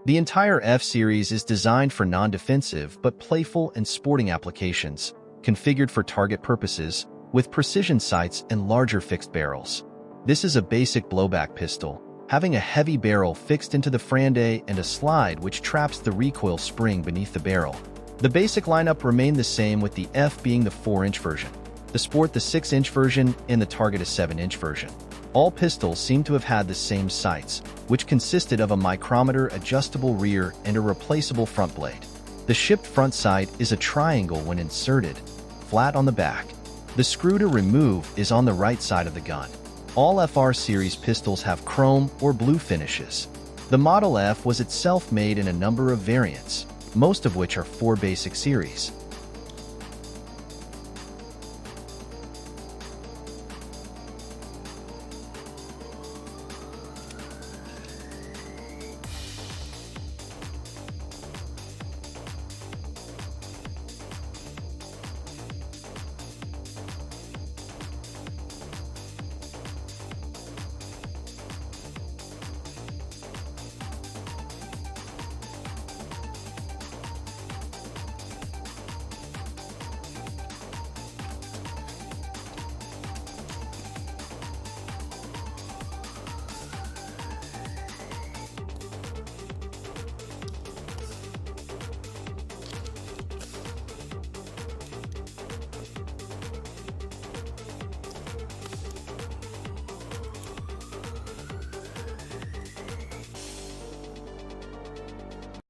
The entire F-Series is designed for non-defensive but playful and sporting applications, configured for target purposes, with precision sights and larger fixed barrels. This is a basic blowback pistol, having a heavy barrel fixed into the frande and a slide which traps the recoil spring beneath the barrel. The basic lineup remained the same, with the F being the 4-inch version, the Sport the 6-inch version, and the Target a 7-inch version. All pistols seem to have had the same sights, which consisted of a micrometer adjustable rear and a replaceable front blade. The shipped front sight is a triangle when inserted, flat on the back. The screw to remove is on the right side of the gun. All FR series pistols have chrome or blue finishes. The Model F was itself made in a number of variants, most of which are 4 basic series.